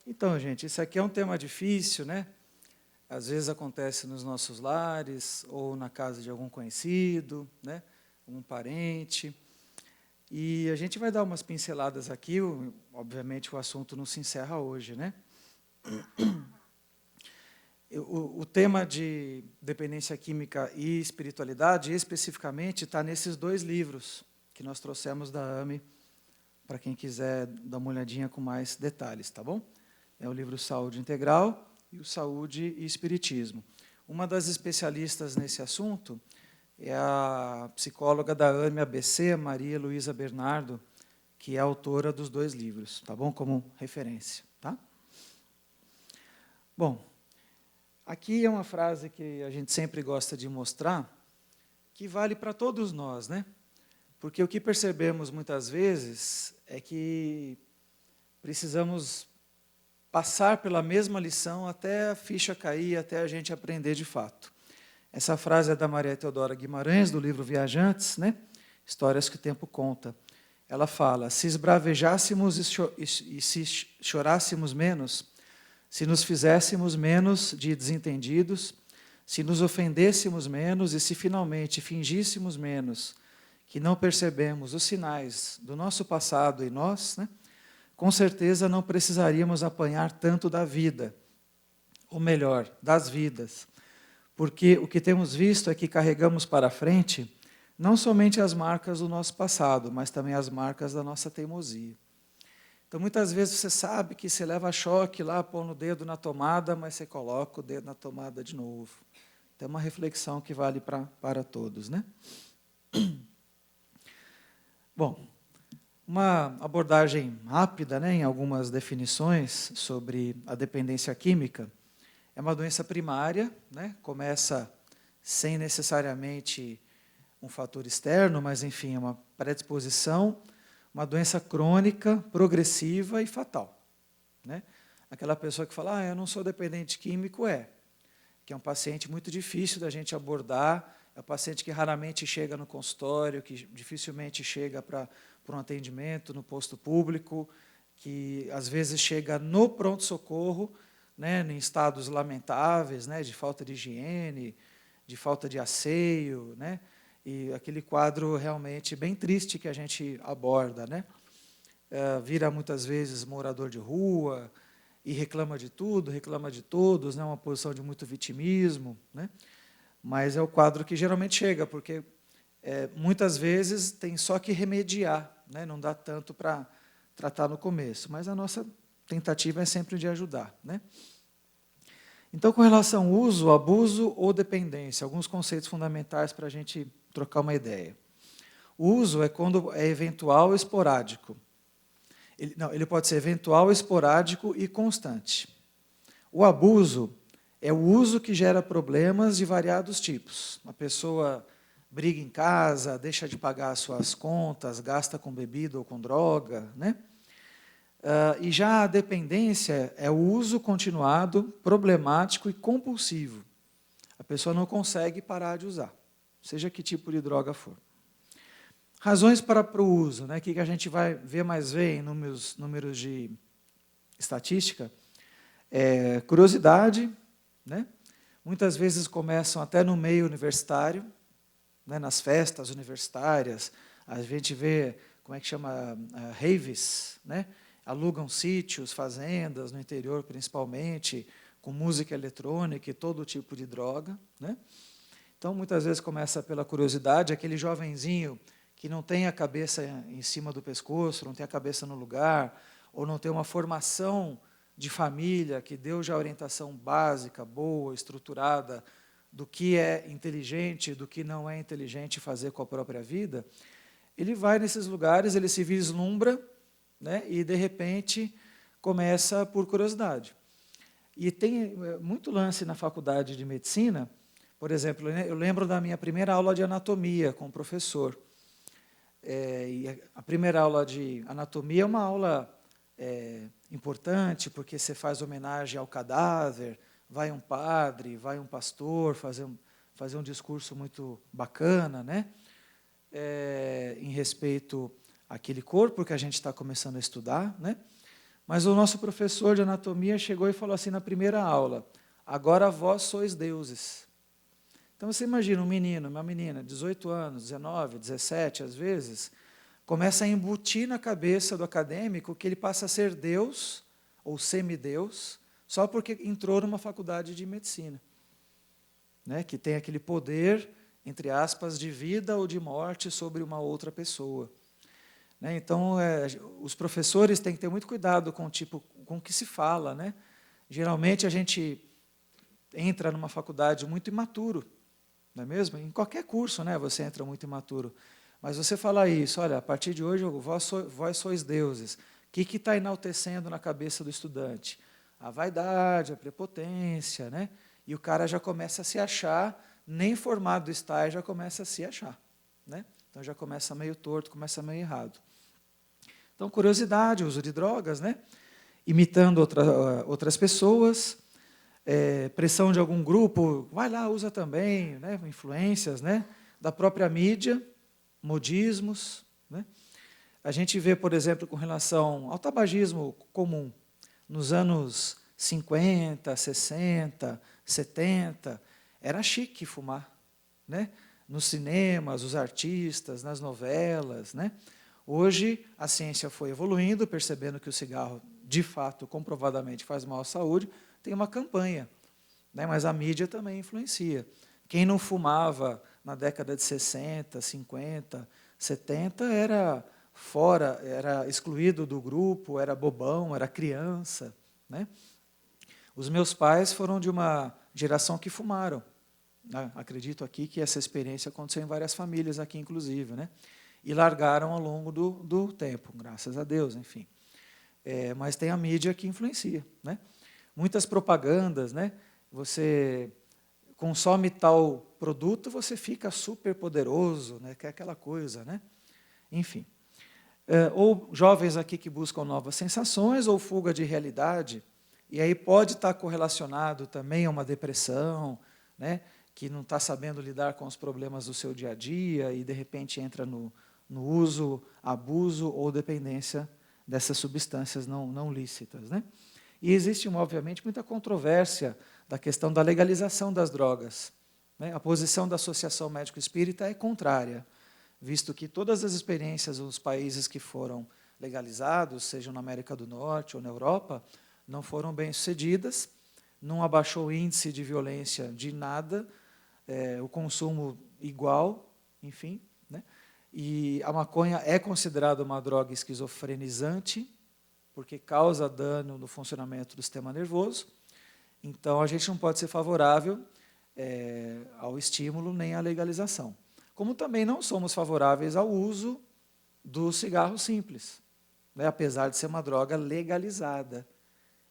Então, gente, isso aqui é um tema difícil, né? Às vezes acontece nos nossos lares, ou na casa de algum conhecido, né? Um parente. E a gente vai dar umas pinceladas aqui, obviamente o assunto não se encerra hoje, né? O tema de dependência química e espiritualidade, especificamente, está nesses dois livros que nós trouxemos da AME, para quem quiser dar uma olhadinha com mais detalhes, tá bom? É o livro Saúde Integral e o Saúde e Espiritismo. Uma das especialistas nesse assunto é a psicóloga da AME ABC, Maria Luísa Bernardo, que é autora dos dois livros, tá bom? Como referência, tá? Bom, aqui é uma frase que a gente sempre gosta de mostrar, que vale para todos nós, né? Porque o que percebemos muitas vezes é que precisamos passar pela mesma lição até a ficha cair, até a gente aprender de fato. Essa frase é da Maria Teodora Guimarães, do livro Viajantes, né? Histórias que o Tempo Conta. Ela fala, se esbravejássemos e se chorássemos menos, se nos fizéssemos menos de desentendidos, se nos ofendêssemos menos e se finalmente fingíssemos menos que não percebemos os sinais do nosso passado em nós, né, com certeza não precisaríamos apanhar tanto da vida, ou melhor, das vidas, porque o que temos visto é que carregamos para frente não somente as marcas do nosso passado, mas também as marcas da nossa teimosia. Então, muitas vezes você sabe que você leva choque lá, pondo o dedo na tomada, mas você coloca o dedo na tomada de novo. Então, é uma reflexão que vale para todos, né? Bom, uma abordagem rápida, né, em algumas definições sobre a dependência química. É uma doença primária, né, começa sem necessariamente um fator externo, mas, enfim, é uma predisposição, uma doença crônica, progressiva e fatal. Né? Aquela pessoa que fala, eu não sou dependente químico, que é um paciente muito difícil da gente abordar, é um paciente que raramente chega no consultório, que dificilmente chega para um atendimento no posto público, que às vezes chega no pronto-socorro, né, em estados lamentáveis, né, de falta de higiene, de falta de asseio, né, e aquele quadro realmente bem triste que a gente aborda. Né? Vira muitas vezes morador de rua, e reclama de tudo, reclama de todos, né, uma posição de muito vitimismo, né? Mas é o quadro que geralmente chega, porque muitas vezes tem só que remediar, né? Não dá tanto para tratar no começo, mas a nossa tentativa é sempre de ajudar. Né? Então, com relação ao uso, abuso ou dependência, alguns conceitos fundamentais para a gente trocar uma ideia. O uso é quando é eventual ou esporádico. Ele pode ser eventual, esporádico e constante. O abuso é o uso que gera problemas de variados tipos. A pessoa briga em casa, deixa de pagar as suas contas, gasta com bebida ou com droga. Né? E já a dependência é o uso continuado, problemático e compulsivo. A pessoa não consegue parar de usar, seja que tipo de droga for. Razões para o uso, né, que a gente vai ver em números de estatística, curiosidade, né, muitas vezes começam até no meio universitário, né, nas festas universitárias, a gente vê, como é que chama, raves, né, alugam sítios, fazendas, no interior principalmente, com música eletrônica e todo tipo de droga. Né? Então, muitas vezes começa pela curiosidade, aquele jovenzinho que não tem a cabeça em cima do pescoço, não tem a cabeça no lugar, ou não tem uma formação de família que deu já orientação básica, boa, estruturada, do que é inteligente, do que não é inteligente fazer com a própria vida, ele vai nesses lugares, ele se vislumbra, né, e, de repente, começa por curiosidade. E tem muito lance na faculdade de medicina, por exemplo, eu lembro da minha primeira aula de anatomia com o professor. E a primeira aula de anatomia é uma aula importante, porque você faz homenagem ao cadáver, vai um padre, vai um pastor fazer um discurso muito bacana, né? Em respeito àquele corpo que a gente está começando a estudar. Né? Mas o nosso professor de anatomia chegou e falou assim na primeira aula: agora vós sois deuses. Então você imagina um menino, uma menina, 18 anos, 19, 17 às vezes, começa a embutir na cabeça do acadêmico que ele passa a ser Deus, ou semideus, só porque entrou numa faculdade de medicina, né, que tem aquele poder, entre aspas, de vida ou de morte sobre uma outra pessoa. Né, então, os professores têm que ter muito cuidado com o que se fala. Né? Geralmente, a gente entra numa faculdade muito imaturo, não é mesmo? Em qualquer curso, né, você entra muito imaturo. Mas você falar isso, olha, a partir de hoje, vós sois deuses. O que está enaltecendo na cabeça do estudante? A vaidade, a prepotência, né? E o cara já começa a se achar, nem formado está, e já começa a se achar. Né? Então já começa meio torto, começa meio errado. Então, curiosidade, uso de drogas, né? Imitando outras pessoas, pressão de algum grupo, vai lá, usa também, né? Influências, né? Da própria mídia, modismos. Né? A gente vê, por exemplo, com relação ao tabagismo comum, nos anos 50, 60, 70, era chique fumar. Né? Nos cinemas, os artistas, nas novelas. Né? Hoje, a ciência foi evoluindo, percebendo que o cigarro, de fato, comprovadamente faz mal à saúde, tem uma campanha. Né? Mas a mídia também influencia. Quem não fumava na década de 60, 50, 70, era fora, era excluído do grupo, era bobão, era criança. Né? Os meus pais foram de uma geração que fumaram. Acredito aqui que essa experiência aconteceu em várias famílias aqui, inclusive. Né? E largaram ao longo do tempo, graças a Deus, enfim. Mas tem a mídia que influencia. Né? Muitas propagandas, né? Você consome tal produto, você fica super poderoso, né? Que é aquela coisa. Né? Enfim. Ou jovens aqui que buscam novas sensações, ou fuga de realidade, e aí pode estar correlacionado também a uma depressão, né? Que não está sabendo lidar com os problemas do seu dia a dia e, de repente, entra no uso, abuso ou dependência dessas substâncias não lícitas. Né? E existe, obviamente, muita controvérsia da questão da legalização das drogas. Né? A posição da Associação Médico Espírita é contrária, visto que todas as experiências dos países que foram legalizados, sejam na América do Norte ou na Europa, não foram bem-sucedidas, não abaixou o índice de violência de nada, o consumo igual, enfim. Né? E a maconha é considerada uma droga esquizofrenizante, porque causa dano no funcionamento do sistema nervoso. Então, a gente não pode ser favorável ao estímulo nem à legalização. Como também não somos favoráveis ao uso do cigarro simples, né, apesar de ser uma droga legalizada,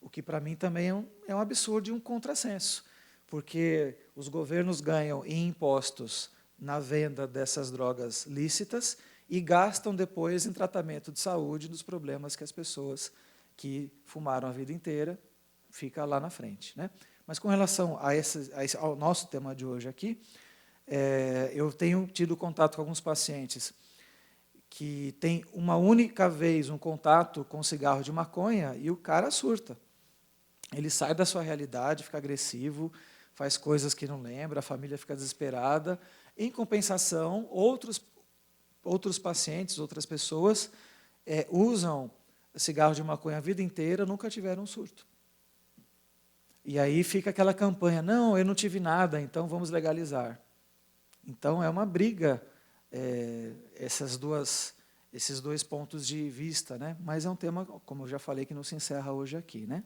o que para mim também é um absurdo e um contrassenso, porque os governos ganham em impostos na venda dessas drogas lícitas e gastam depois em tratamento de saúde dos problemas que as pessoas que fumaram a vida inteira ficam lá na frente. Né? Mas com relação ao nosso tema de hoje aqui, eu tenho tido contato com alguns pacientes que têm uma única vez um contato com cigarro de maconha e o cara surta. Ele sai da sua realidade, fica agressivo, faz coisas que não lembra, a família fica desesperada. Em compensação, outros pacientes, outras pessoas, usam cigarro de maconha a vida inteira, nunca tiveram um surto. E aí fica aquela campanha, não, eu não tive nada, então vamos legalizar. Então, é uma briga, esses dois pontos de vista, né? Mas é um tema, como eu já falei, que não se encerra hoje aqui. Né?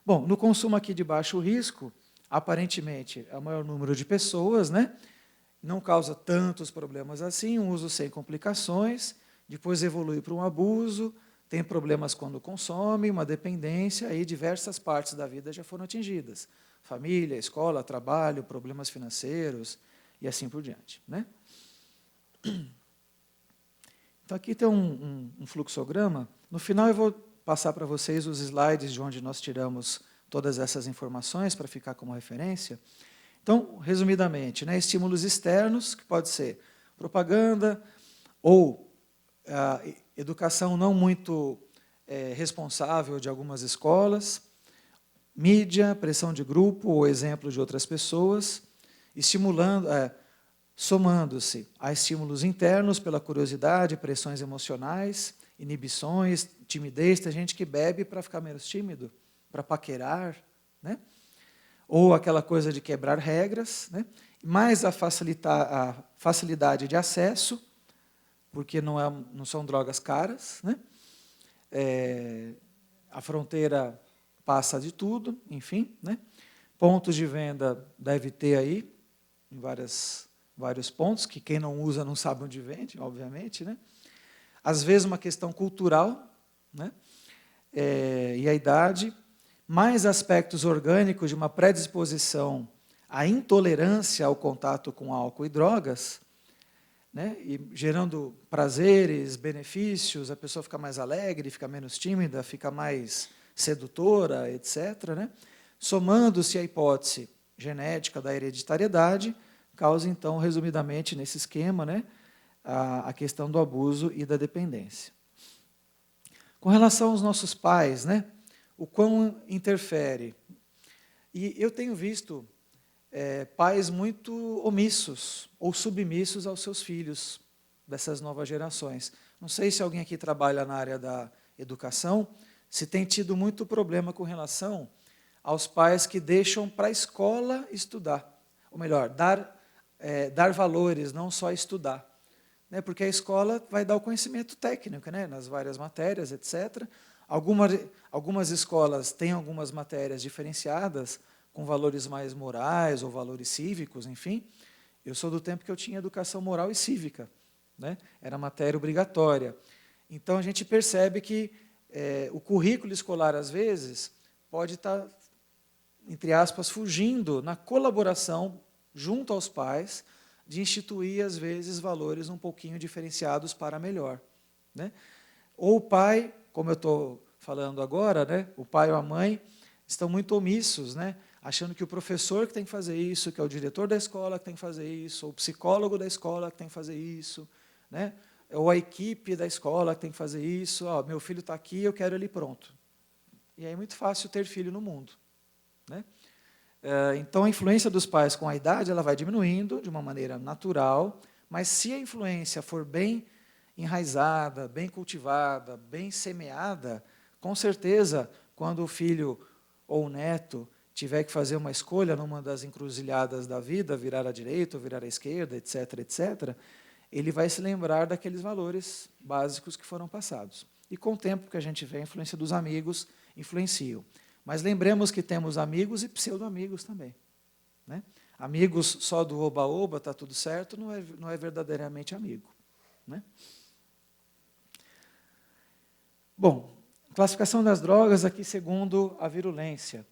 Bom, no consumo aqui de baixo risco, aparentemente, é o maior número de pessoas, né? Não causa tantos problemas assim, um uso sem complicações, depois evolui para um abuso, tem problemas quando consome, uma dependência, aí diversas partes da vida já foram atingidas. Família, escola, trabalho, problemas financeiros, e assim por diante. Né? Então, aqui tem um fluxograma. No final, eu vou passar para vocês os slides de onde nós tiramos todas essas informações para ficar como referência. Então, resumidamente, né, estímulos externos, que pode ser propaganda ou educação não muito responsável de algumas escolas, mídia, pressão de grupo ou exemplo de outras pessoas, somando-se a estímulos internos pela curiosidade, pressões emocionais, inibições, timidez. Tem gente que bebe para ficar menos tímido, para paquerar, né? Ou aquela coisa de quebrar regras, né? Mais a facilidade de acesso, porque não são drogas caras, né? A fronteira passa de tudo, enfim, né? Pontos de venda deve ter aí, em vários pontos, que quem não usa não sabe onde vende, obviamente, né? Às vezes uma questão cultural, né? E a idade, mais aspectos orgânicos de uma predisposição à intolerância ao contato com álcool e drogas, né? E gerando prazeres, benefícios, a pessoa fica mais alegre, fica menos tímida, fica mais sedutora, etc., né? Somando-se à hipótese genética da hereditariedade, causa, então, resumidamente, nesse esquema, né, a questão do abuso e da dependência. Com relação aos nossos pais, né, o quão interfere? E eu tenho visto pais muito omissos ou submissos aos seus filhos, dessas novas gerações. Não sei se alguém aqui trabalha na área da educação, se tem tido muito problema com relação aos pais que deixam para a escola estudar. Ou melhor, dar valores, não só estudar. Né? Porque a escola vai dar o conhecimento técnico, né? Nas várias matérias, etc. Algumas escolas têm algumas matérias diferenciadas, com valores mais morais ou valores cívicos, enfim. Eu sou do tempo que eu tinha educação moral e cívica, né? Era matéria obrigatória. Então, a gente percebe que o currículo escolar, às vezes, pode estar, entre aspas, fugindo na colaboração junto aos pais, de instituir, às vezes, valores um pouquinho diferenciados para melhor. Né? Ou o pai, como eu estou falando agora, né, o pai ou a mãe estão muito omissos, né, achando que o professor que tem que fazer isso, que é o diretor da escola que tem que fazer isso, ou o psicólogo da escola que tem que fazer isso, né, ou a equipe da escola que tem que fazer isso. Meu filho está aqui, eu quero ele pronto. E aí é muito fácil ter filho no mundo. Né? Então, a influência dos pais com a idade ela vai diminuindo de uma maneira natural, mas se a influência for bem enraizada, bem cultivada, bem semeada, com certeza, quando o filho ou o neto tiver que fazer uma escolha numa das encruzilhadas da vida, virar à direita ou virar à esquerda, etc., etc., ele vai se lembrar daqueles valores básicos que foram passados. E com o tempo que a gente vê, a influência dos amigos influenciam. Mas lembremos que temos amigos e pseudo-amigos também. Né? Amigos só do oba-oba, está tudo certo, não é verdadeiramente amigo. Né? Bom, classificação das drogas aqui segundo a virulência.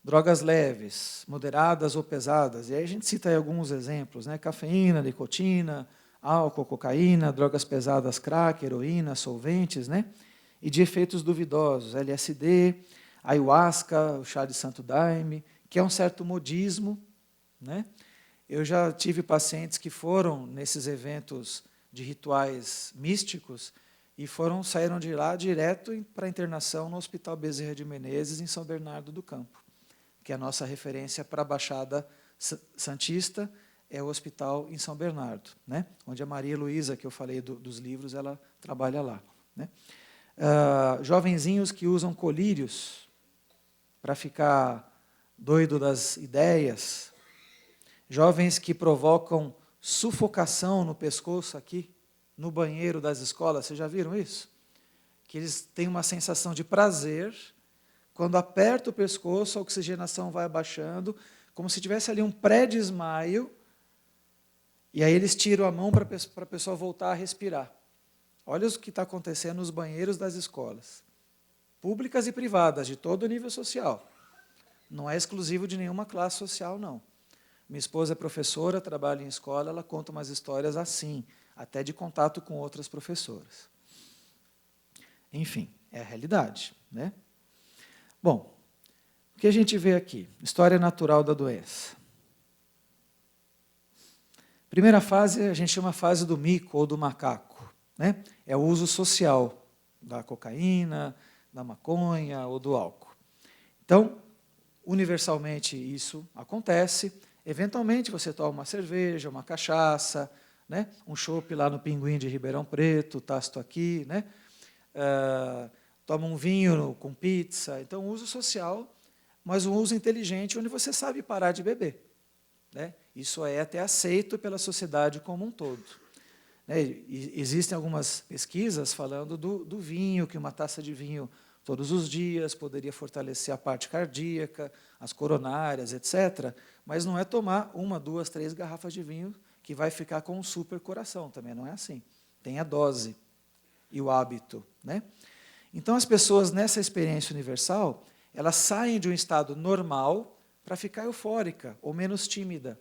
Drogas leves, moderadas ou pesadas. E aí a gente cita aí alguns exemplos, né? Cafeína, nicotina, álcool, cocaína, drogas pesadas, crack, heroína, solventes, né? E de efeitos duvidosos, LSD, ayahuasca, o chá de santo daime, que é um certo modismo. Né? Eu já tive pacientes que foram nesses eventos de rituais místicos e saíram de lá direto para a internação no Hospital Bezerra de Menezes, em São Bernardo do Campo, que é a nossa referência para a Baixada Santista, é o hospital em São Bernardo, né? Onde a Maria Luísa, que eu falei dos livros, ela trabalha lá. Né? Jovenzinhos que usam colírios para ficar doido das ideias, jovens que provocam sufocação no pescoço aqui, no banheiro das escolas, vocês já viram isso? Que eles têm uma sensação de prazer, quando aperta o pescoço, a oxigenação vai abaixando, como se tivesse ali um pré-desmaio, e aí eles tiram a mão para a pessoa voltar a respirar. Olha o que está acontecendo nos banheiros das escolas, públicas e privadas, de todo o nível social. Não é exclusivo de nenhuma classe social, não. Minha esposa é professora, trabalha em escola, ela conta umas histórias assim, até de contato com outras professoras. Enfim, é a realidade. Né? Bom, o que a gente vê aqui? História natural da doença. Primeira fase, a gente chama a fase do mico ou do macaco. Né? É o uso social da cocaína, da maconha ou do álcool. Então, universalmente isso acontece. Eventualmente você toma uma cerveja, uma cachaça, né? Um chopp lá no Pinguim de Ribeirão Preto, Tasto aqui, né? Toma um vinho com pizza. Então, uso social, mas um uso inteligente, onde você sabe parar de beber, né? Isso é até aceito pela sociedade como um todo. Existem algumas pesquisas falando do vinho, que uma taça de vinho todos os dias poderia fortalecer a parte cardíaca, as coronárias, etc. Mas não é tomar 1, 2, 3 garrafas de vinho que vai ficar com um super coração, também não é assim. Tem a dose e o hábito, né? Então, as pessoas, nessa experiência universal, elas saem de um estado normal para ficar eufórica ou menos tímida,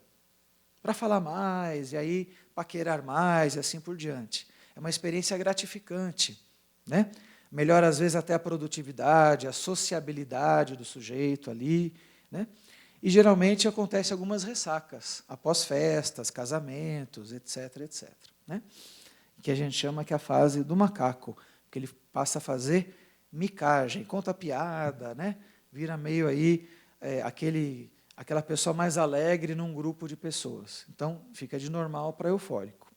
para falar mais, e aí paquerar mais, e assim por diante. É uma experiência gratificante, né? Melhora, às vezes, até a produtividade, a sociabilidade do sujeito ali, né? E, geralmente, acontece algumas ressacas, após festas, casamentos, etc., etc., né? Que a gente chama que é a fase do macaco, que ele passa a fazer micagem, conta piada, né? Vira meio aí aquela pessoa mais alegre num grupo de pessoas. Então, fica de normal para eufórico.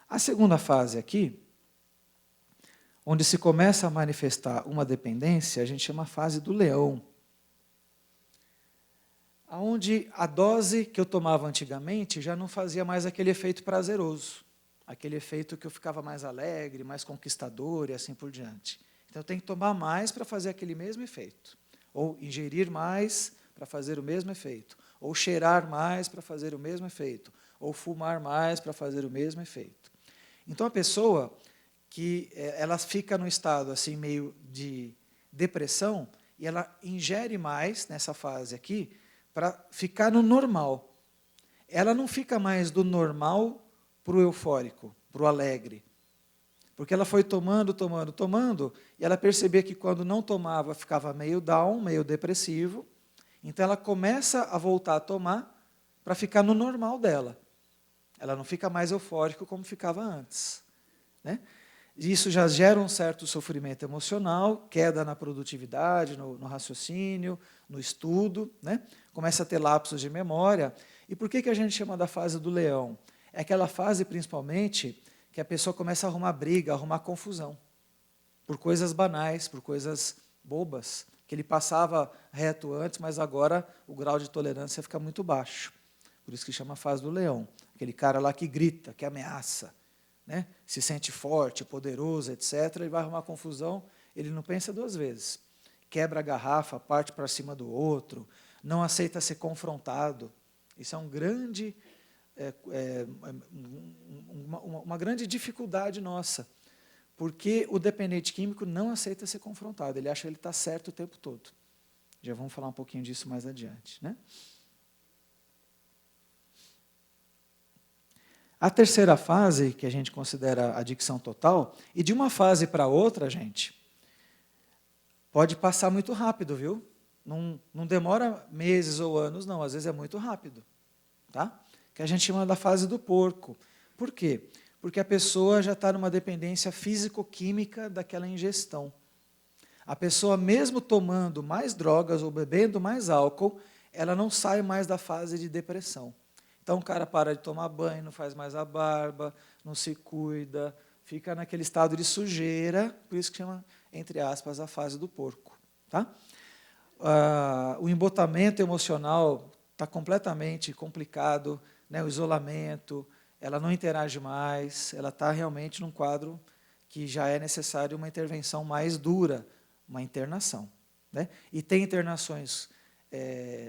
A segunda fase aqui, onde se começa a manifestar uma dependência, a gente chama a fase do leão. Onde a dose que eu tomava antigamente já não fazia mais aquele efeito prazeroso, aquele efeito que eu ficava mais alegre, mais conquistador e assim por diante. Então, eu tenho que tomar mais para fazer aquele mesmo efeito, ou ingerir mais para fazer o mesmo efeito, ou cheirar mais para fazer o mesmo efeito, ou fumar mais para fazer o mesmo efeito. Então, a pessoa que ela fica no estado assim meio de depressão e ela ingere mais nessa fase aqui para ficar no normal. Ela não fica mais do normal para o eufórico, para o alegre. Porque ela foi tomando, e ela percebia que quando não tomava ficava meio down, meio depressivo. Então ela começa a voltar a tomar para ficar no normal dela. Ela não fica mais eufórico como ficava antes, né? Isso já gera um certo sofrimento emocional, queda na produtividade, no raciocínio, no estudo, né? Começa a ter lapsos de memória. E por que a gente chama da fase do leão? É aquela fase, principalmente, que a pessoa começa a arrumar briga, a arrumar confusão, por coisas banais, por coisas bobas, que ele passava reto antes, mas agora o grau de tolerância fica muito baixo. Por isso que chama a fase do leão. Aquele cara lá que grita, que ameaça, né? Se sente forte, poderoso, etc., ele vai arrumar confusão, ele não pensa 2 vezes. Quebra a garrafa, parte para cima do outro, não aceita ser confrontado. Isso é uma grande dificuldade nossa, porque o dependente químico não aceita ser confrontado, ele acha que ele está certo o tempo todo. Já vamos falar um pouquinho disso mais adiante, né? A terceira fase, que a gente considera a adicção total, e de uma fase para outra, gente, pode passar muito rápido, viu? Não demora meses ou anos, não, às vezes é muito rápido, tá? Que a gente chama da fase do porco. Por quê? Porque a pessoa já está numa dependência físico-química daquela ingestão. A pessoa, mesmo tomando mais drogas ou bebendo mais álcool, ela não sai mais da fase de depressão. Então, o cara para de tomar banho, não faz mais a barba, não se cuida, fica naquele estado de sujeira, por isso que chama, entre aspas, a fase do porco. Tá? O embotamento emocional está completamente complicado, né? O isolamento, ela não interage mais, ela está realmente num quadro que já é necessário uma intervenção mais dura, uma internação, né? E tem internações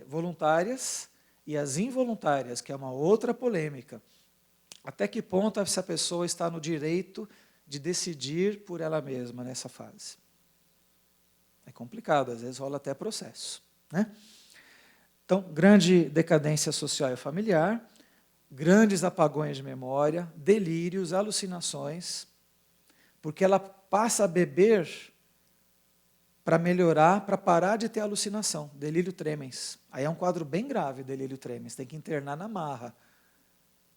voluntárias e as involuntárias, que é uma outra polêmica. Até que ponto essa pessoa está no direito de decidir por ela mesma nessa fase? É complicado, às vezes rola até processo, né? Então, grande decadência social e familiar, grandes apagões de memória, delírios, alucinações, porque ela passa a beber para melhorar, para parar de ter alucinação, delírio tremens. Aí é um quadro bem grave, delírio tremens, tem que internar na marra,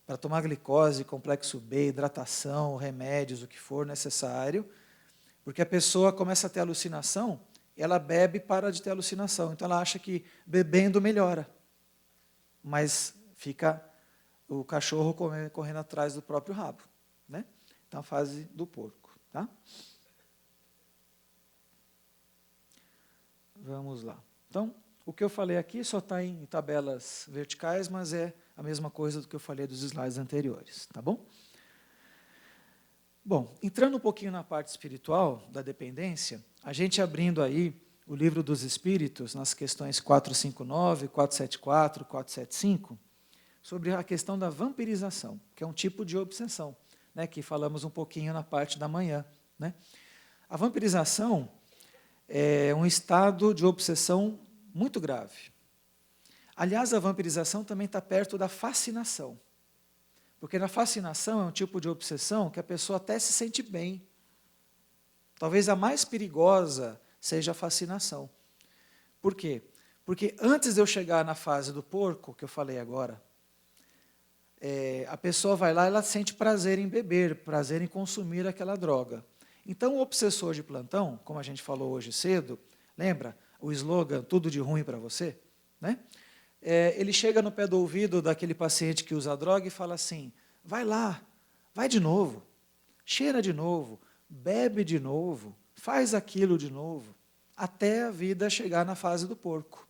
para tomar glicose, complexo B, hidratação, remédios, o que for necessário, Porque a pessoa começa a ter alucinação, ela bebe e para de ter alucinação. Então ela acha que bebendo melhora. Mas fica o cachorro correndo atrás do próprio rabo. Né? Então a fase do porco. Tá? Vamos lá. Então, o que eu falei aqui só está em tabelas verticais, mas é a mesma coisa do que eu falei dos slides anteriores. Tá bom? Bom, entrando um pouquinho na parte espiritual da dependência, a gente abrindo aí o Livro dos Espíritos, nas questões 459, 474, 475, sobre a questão da vampirização, que é um tipo de obsessão, né, que falamos um pouquinho na parte da manhã. Né? A vampirização é um estado de obsessão muito grave. Aliás, a vampirização também está perto da fascinação. Porque na fascinação é um tipo de obsessão que a pessoa até se sente bem. Talvez a mais perigosa seja a fascinação. Por quê? Porque antes de eu chegar na fase do porco, que eu falei agora, a pessoa vai lá e ela sente prazer em beber, prazer em consumir aquela droga. Então, o obsessor de plantão, como a gente falou hoje cedo, lembra o slogan, tudo de ruim para você? Né? Ele chega no pé do ouvido daquele paciente que usa droga e fala assim, vai lá, vai de novo, cheira de novo, bebe de novo, faz aquilo de novo, até a vida chegar na fase do porco.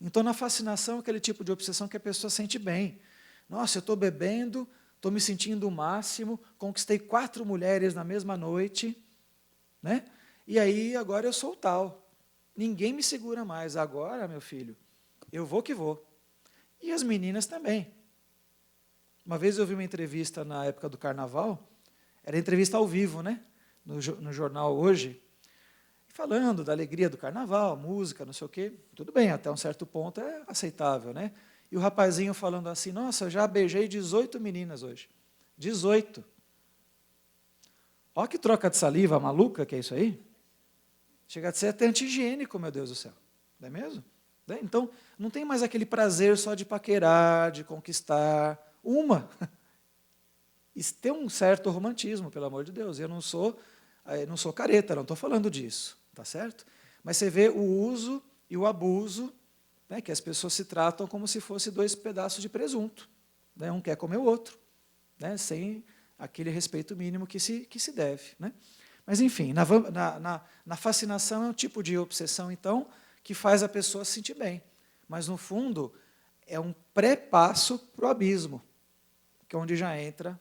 Então, na fascinação, aquele tipo de obsessão que a pessoa sente bem. Nossa, eu estou bebendo, estou me sentindo o máximo, conquistei 4 mulheres na mesma noite, né? E aí, agora eu sou o tal. Ninguém me segura mais. Agora, meu filho, eu vou que vou. E as meninas também. Uma vez eu vi uma entrevista na época do Carnaval, era entrevista ao vivo, né? No jornal Hoje, falando da alegria do Carnaval, música, não sei o quê. Tudo bem, até um certo ponto é aceitável, né? E o rapazinho falando assim, nossa, eu já beijei 18 meninas hoje. 18. Olha que troca de saliva maluca que é isso aí. Chega a ser até anti-higiênico, meu Deus do céu. Não é mesmo? Então, não tem mais aquele prazer só de paquerar, de conquistar. Uma. Isso tem um certo romantismo, pelo amor de Deus. Eu não sou careta, não estou falando disso. Tá certo? Mas você vê o uso e o abuso, né, que as pessoas se tratam como se fossem 2 pedaços de presunto. Né, um quer comer o outro, né, sem aquele respeito mínimo que se deve. Né? Mas, enfim, na fascinação é um tipo de obsessão, então, que faz a pessoa se sentir bem. Mas, no fundo, é um pré-passo para o abismo, que é onde já entra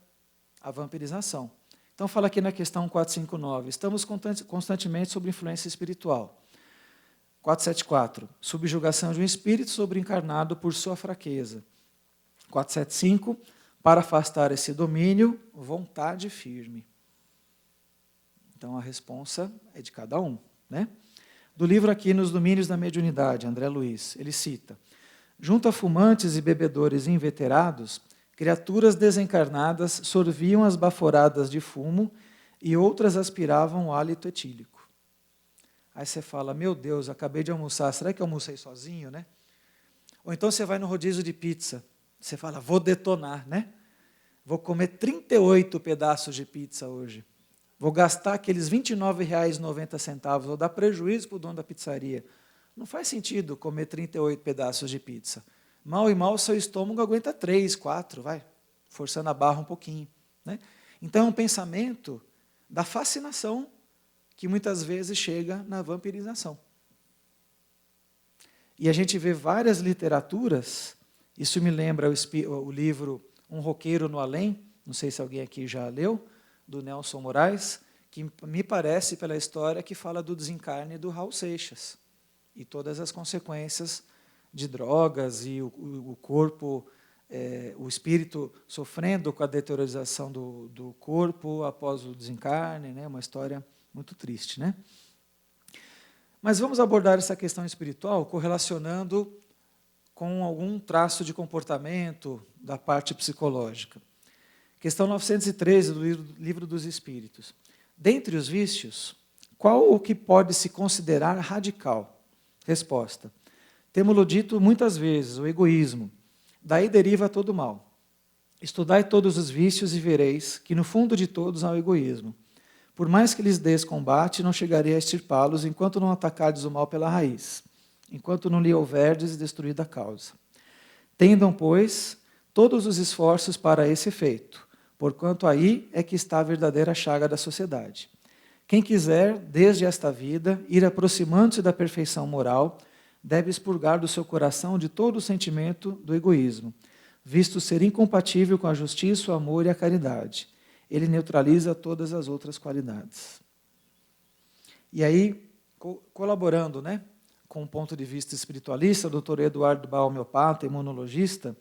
a vampirização. Então, fala aqui na questão 459, estamos constantemente sob influência espiritual. 474, subjugação de um espírito sobre encarnado por sua fraqueza. 475, para afastar esse domínio, vontade firme. Então, a responsa é de cada um. Né? Do livro aqui, Nos Domínios da Mediunidade, André Luiz, ele cita, junto a fumantes e bebedores inveterados, criaturas desencarnadas sorviam as baforadas de fumo e outras aspiravam o hálito etílico. Aí você fala, meu Deus, acabei de almoçar, será que eu almocei sozinho, né? Ou então você vai no rodízio de pizza, você fala, vou detonar, né? Vou comer 38 pedaços de pizza hoje. Vou gastar aqueles R$ 29,90, vou dar prejuízo para o dono da pizzaria. Não faz sentido comer 38 pedaços de pizza. Mal e mal, seu estômago aguenta 3, 4, vai, forçando a barra um pouquinho. Né? Então, é um pensamento da fascinação que muitas vezes chega na vampirização. E a gente vê várias literaturas, isso me lembra o livro Um Roqueiro no Além, não sei se alguém aqui já leu, do Nelson Moraes, que me parece, pela história, que fala do desencarne do Raul Seixas e todas as consequências de drogas e o corpo, o espírito sofrendo com a deteriorização do corpo após o desencarne, né? Uma história muito triste. Né? Mas vamos abordar essa questão espiritual correlacionando com algum traço de comportamento da parte psicológica. Questão 913 do Livro dos Espíritos. Dentre os vícios, qual o que pode se considerar radical? Resposta. Temo-lo dito muitas vezes, o egoísmo. Daí deriva todo o mal. Estudai todos os vícios e vereis que no fundo de todos há o egoísmo. Por mais que lhes des combate, não chegarei a extirpá-los, enquanto não atacardes o mal pela raiz, enquanto não lhe houverdes destruído a causa. Tendam, pois, todos os esforços para esse efeito, porquanto aí é que está a verdadeira chaga da sociedade. Quem quiser, desde esta vida, ir aproximando-se da perfeição moral, deve expurgar do seu coração de todo o sentimento do egoísmo, visto ser incompatível com a justiça, o amor e a caridade. Ele neutraliza todas as outras qualidades. E aí, colaborando, né, com um ponto de vista espiritualista, o Dr. Eduardo Bá, homeopata, imunologista,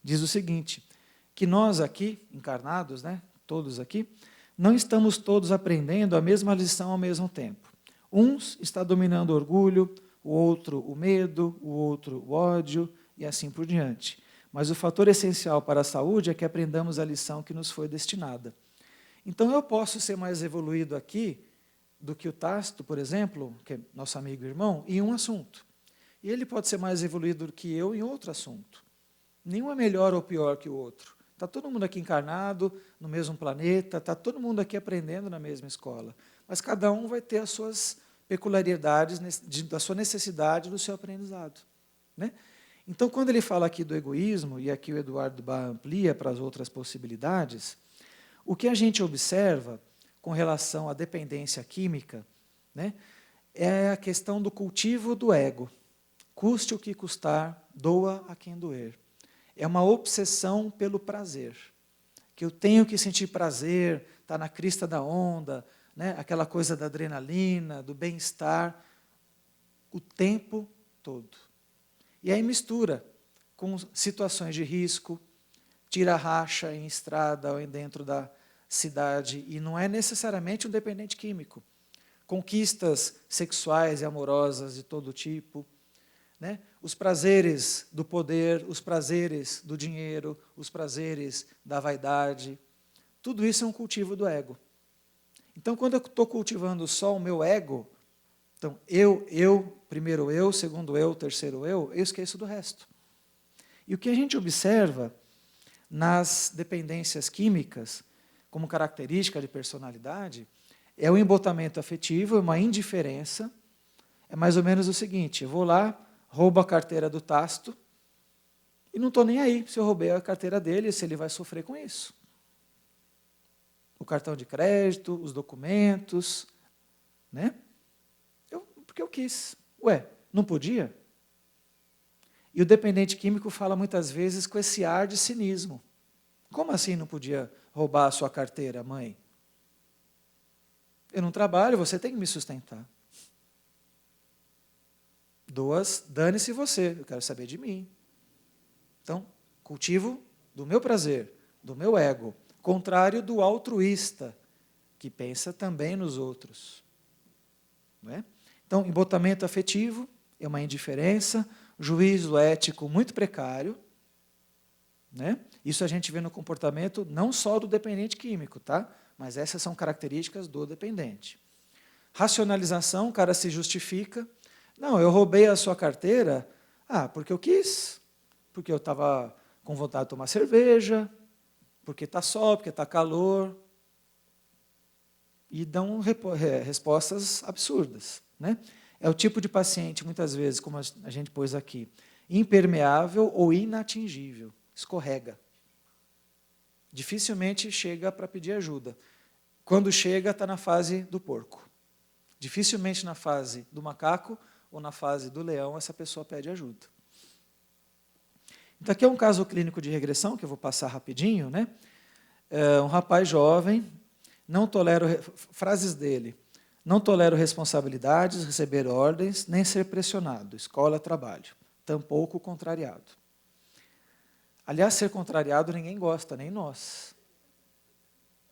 diz o seguinte, que nós aqui, encarnados, né, todos aqui, não estamos todos aprendendo a mesma lição ao mesmo tempo. Uns está dominando o orgulho, o outro o medo, o outro o ódio e assim por diante. Mas o fator essencial para a saúde é que aprendamos a lição que nos foi destinada. Então eu posso ser mais evoluído aqui do que o Tácito, por exemplo, que é nosso amigo e irmão, em um assunto. E ele pode ser mais evoluído do que eu em outro assunto. Nenhum é melhor ou pior que o outro. Está todo mundo aqui encarnado, no mesmo planeta, está todo mundo aqui aprendendo na mesma escola. Mas cada um vai ter as suas peculiaridades, da sua necessidade, do seu aprendizado. Né? Então, quando ele fala aqui do egoísmo, e aqui o Eduardo Bá amplia para as outras possibilidades, o que a gente observa com relação à dependência química, né, é a questão do cultivo do ego. Custe o que custar, doa a quem doer. É uma obsessão pelo prazer, que eu tenho que sentir prazer, estar na crista da onda, né, aquela coisa da adrenalina, do bem-estar, o tempo todo. E aí mistura com situações de risco, tira racha em estrada ou dentro da cidade, e não é necessariamente um dependente químico. Conquistas sexuais e amorosas de todo tipo, né? Os prazeres do poder, os prazeres do dinheiro, os prazeres da vaidade, tudo isso é um cultivo do ego. Então, quando eu estou cultivando só o meu ego, então, primeiro eu, segundo eu, terceiro eu esqueço do resto. E o que a gente observa nas dependências químicas, como característica de personalidade, é o embotamento afetivo, uma indiferença. É mais ou menos o seguinte, eu vou lá, roubo a carteira do Tácito, e não estou nem aí se eu roubei a carteira dele, se ele vai sofrer com isso. O cartão de crédito, os documentos, né? Porque eu quis. Ué, não podia? E o dependente químico fala muitas vezes com esse ar de cinismo. Como assim não podia roubar a sua carteira, mãe? Eu não trabalho, você tem que me sustentar. Dane-se você, eu quero saber de mim. Então, cultivo do meu prazer, do meu ego, contrário do altruísta, que pensa também nos outros. Não é? Então, embotamento afetivo é uma indiferença, juízo ético muito precário. Né? Isso a gente vê no comportamento não só do dependente químico, tá? Mas essas são características do dependente. Racionalização, o cara se justifica. Não, eu roubei a sua carteira, porque eu quis, porque eu estava com vontade de tomar cerveja, porque está sol, porque está calor. E dão respostas absurdas. Né? É o tipo de paciente, muitas vezes, como a gente pôs aqui, impermeável ou inatingível, escorrega. Dificilmente chega para pedir ajuda. Quando chega, está na fase do porco. Dificilmente na fase do macaco ou na fase do leão, essa pessoa pede ajuda. Então, aqui é um caso clínico de regressão, que eu vou passar rapidinho. Né? Um rapaz jovem, não tolero, frases dele, não tolero responsabilidades, receber ordens, nem ser pressionado, escola, trabalho, tampouco contrariado. Aliás, ser contrariado ninguém gosta, nem nós.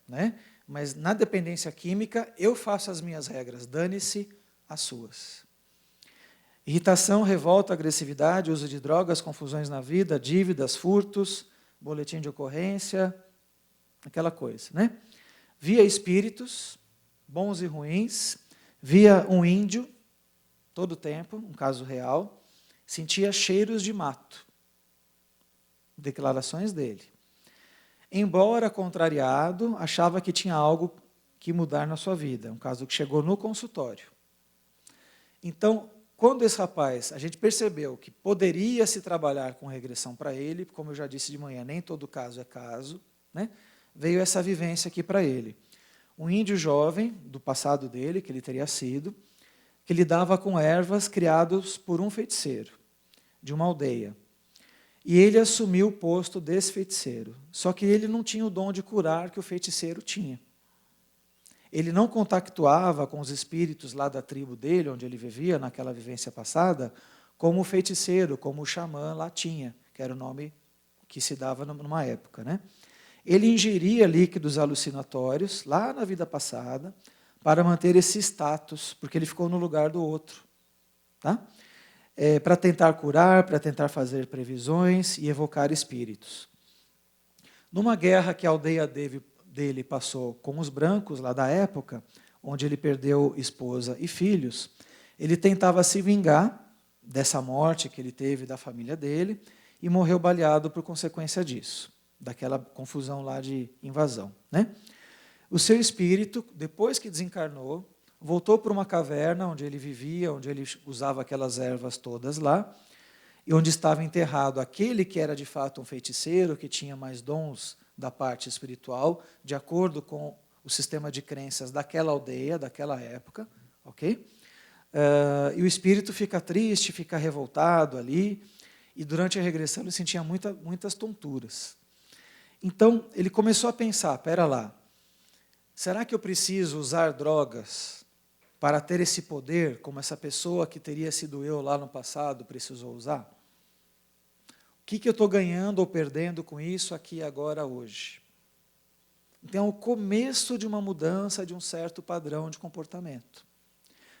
Né? Mas na dependência química, eu faço as minhas regras, dane-se as suas. Irritação, revolta, agressividade, uso de drogas, confusões na vida, dívidas, furtos, boletim de ocorrência, aquela coisa. Né? Via espíritos, bons e ruins, via um índio, todo o tempo, um caso real, sentia cheiros de mato. Declarações dele. Embora contrariado, achava que tinha algo que mudar na sua vida. É um caso que chegou no consultório. Então, quando esse rapaz, a gente percebeu que poderia se trabalhar com regressão para ele, como eu já disse de manhã, nem todo caso é caso, né? Veio essa vivência aqui para ele. Um índio jovem, do passado dele, que ele teria sido, que lidava com ervas criadas por um feiticeiro, de uma aldeia. E ele assumiu o posto desse feiticeiro. Só que ele não tinha o dom de curar que o feiticeiro tinha. Ele não contactuava com os espíritos lá da tribo dele, onde ele vivia, naquela vivência passada, como o feiticeiro, como o xamã lá tinha, que era o nome que se dava numa época, né? Ele ingeria líquidos alucinatórios, lá na vida passada, para manter esse status, porque ele ficou no lugar do outro. Tá? Para tentar curar, para tentar fazer previsões e evocar espíritos. Numa guerra que a aldeia dele passou com os brancos, lá da época, onde ele perdeu esposa e filhos, ele tentava se vingar dessa morte que ele teve da família dele e morreu baleado por consequência disso, daquela confusão lá de invasão, né? O seu espírito, depois que desencarnou, voltou para uma caverna onde ele vivia, onde ele usava aquelas ervas todas lá, e onde estava enterrado aquele que era de fato um feiticeiro, que tinha mais dons da parte espiritual, de acordo com o sistema de crenças daquela aldeia, daquela época, ok? E o espírito fica triste, fica revoltado ali, e durante a regressão ele sentia muitas tonturas. Então ele começou a pensar, pera lá, será que eu preciso usar drogas para ter esse poder, como essa pessoa que teria sido eu lá no passado precisou usar? O que eu estou ganhando ou perdendo com isso aqui agora hoje? Então é o começo de uma mudança de um certo padrão de comportamento.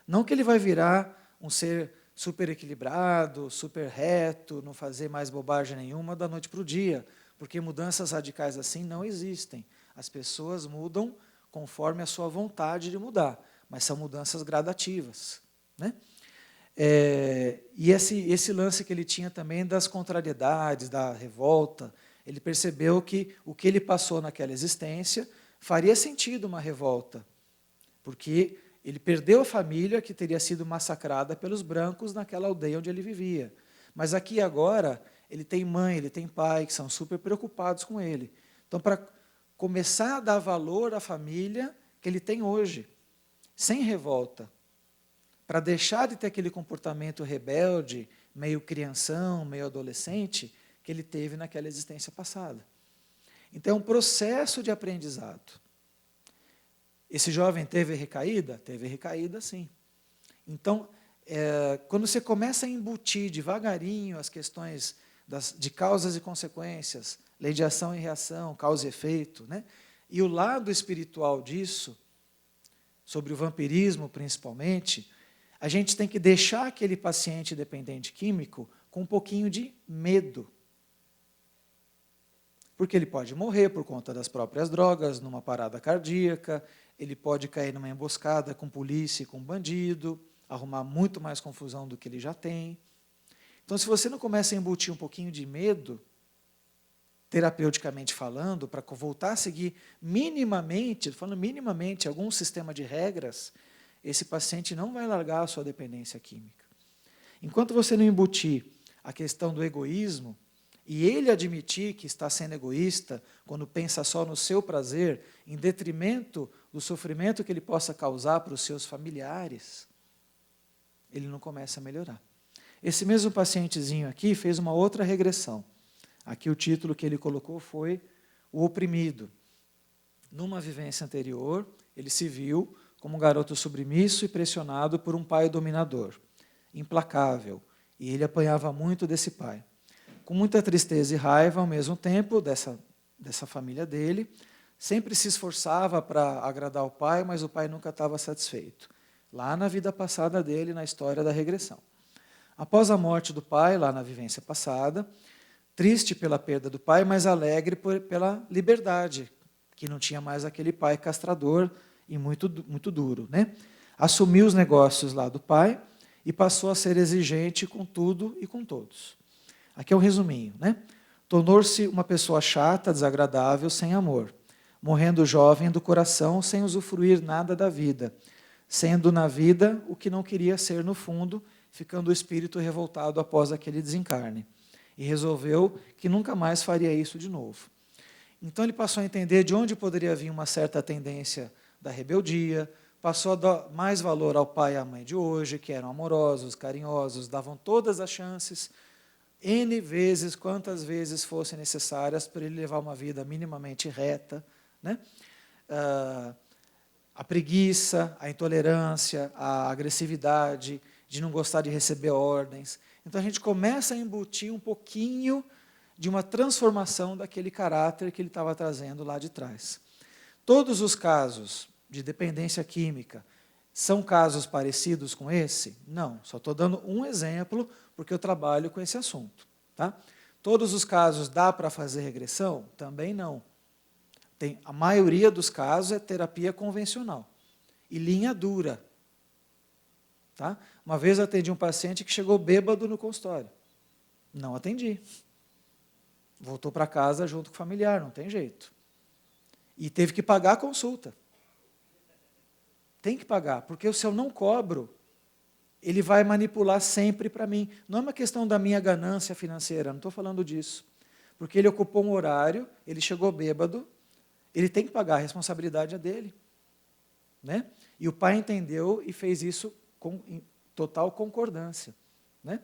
Não que ele vai virar um ser super equilibrado, super reto, não fazer mais bobagem nenhuma da noite para o dia, porque mudanças radicais assim não existem. As pessoas mudam conforme a sua vontade de mudar, mas são mudanças gradativas, né? E esse lance que ele tinha também das contrariedades, da revolta, ele percebeu que o que ele passou naquela existência faria sentido uma revolta, porque ele perdeu a família que teria sido massacrada pelos brancos naquela aldeia onde ele vivia. Mas aqui e agora, ele tem mãe, ele tem pai, que são super preocupados com ele. Então, para começar a dar valor à família que ele tem hoje, sem revolta, para deixar de ter aquele comportamento rebelde, meio crianção, meio adolescente, que ele teve naquela existência passada. Então, é um processo de aprendizado. Esse jovem teve recaída? Teve recaída, sim. Então, quando você começa a embutir devagarinho as questões de causas e consequências, lei de ação e reação, causa e efeito, né? E o lado espiritual disso, sobre o vampirismo principalmente, a gente tem que deixar aquele paciente dependente químico com um pouquinho de medo. Porque ele pode morrer por conta das próprias drogas, numa parada cardíaca, ele pode cair numa emboscada com polícia e com bandido, arrumar muito mais confusão do que ele já tem. Então, se você não começa a embutir um pouquinho de medo, terapeuticamente falando, para voltar a seguir minimamente, falando minimamente, algum sistema de regras, esse paciente não vai largar a sua dependência química. Enquanto você não embutir a questão do egoísmo, e ele admitir que está sendo egoísta quando pensa só no seu prazer, em detrimento do sofrimento que ele possa causar para os seus familiares, ele não começa a melhorar. Esse mesmo pacientezinho aqui fez uma outra regressão. Aqui o título que ele colocou foi O Oprimido. Numa vivência anterior, ele se viu como um garoto submisso e pressionado por um pai dominador, implacável, e ele apanhava muito desse pai. Com muita tristeza e raiva, ao mesmo tempo, dessa família dele, sempre se esforçava para agradar o pai, mas o pai nunca estava satisfeito. Lá na vida passada dele, na história da regressão. Após a morte do pai, lá na vivência passada, triste pela perda do pai, mas alegre pela liberdade, que não tinha mais aquele pai castrador e muito duro, né? Assumiu os negócios lá do pai e passou a ser exigente com tudo e com todos. Aqui é um resuminho, né? Tornou-se uma pessoa chata, desagradável, sem amor. morrendo jovem do coração, sem usufruir nada da vida, sendo na vida o que não queria ser no fundo, ficando o espírito revoltado após aquele desencarne. E resolveu que nunca mais faria isso de novo. Então ele passou a entender de onde poderia vir uma certa tendência da rebeldia, passou a dar mais valor ao pai e à mãe de hoje, que eram amorosos, carinhosos, davam todas as chances, N vezes, quantas vezes fossem necessárias para ele levar uma vida minimamente reta, né? A preguiça, a intolerância, a agressividade, de não gostar de receber ordens. Então a gente começa a embutir um pouquinho de uma transformação daquele caráter que ele estava trazendo lá de trás. Todos os casos de dependência química são casos parecidos com esse? Não, só estou dando um exemplo, porque eu trabalho com esse assunto. Tá? Todos os casos dá para fazer regressão? Também não. A maioria dos casos é terapia convencional e linha dura. Tá? Uma vez eu atendi um paciente que chegou bêbado no consultório. Não atendi. Voltou para casa junto com o familiar, não tem jeito. E teve que pagar a consulta. Tem que pagar, porque se eu não cobro, ele vai manipular sempre para mim. Não é uma questão da minha ganância financeira, não estou falando disso. Porque ele ocupou um horário, ele chegou bêbado, ele tem que pagar, a responsabilidade é dele. Né? E o pai entendeu e fez isso em total concordância. Né?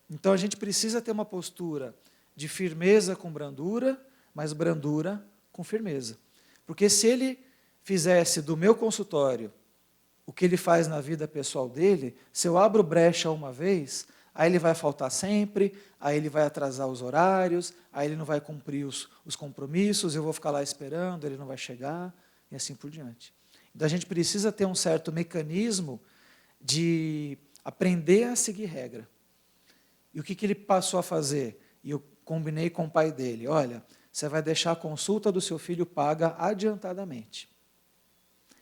Então a gente precisa ter uma postura de firmeza com brandura, mas brandura com firmeza. Porque se ele fizesse do meu consultório o que ele faz na vida pessoal dele, se eu abro brecha uma vez, aí ele vai faltar sempre, aí ele vai atrasar os horários, aí ele não vai cumprir os compromissos, eu vou ficar lá esperando, ele não vai chegar, e assim por diante. Então a gente precisa ter um certo mecanismo de aprender a seguir regra. E o que ele passou a fazer? E eu combinei com o pai dele, olha, você vai deixar a consulta do seu filho paga adiantadamente.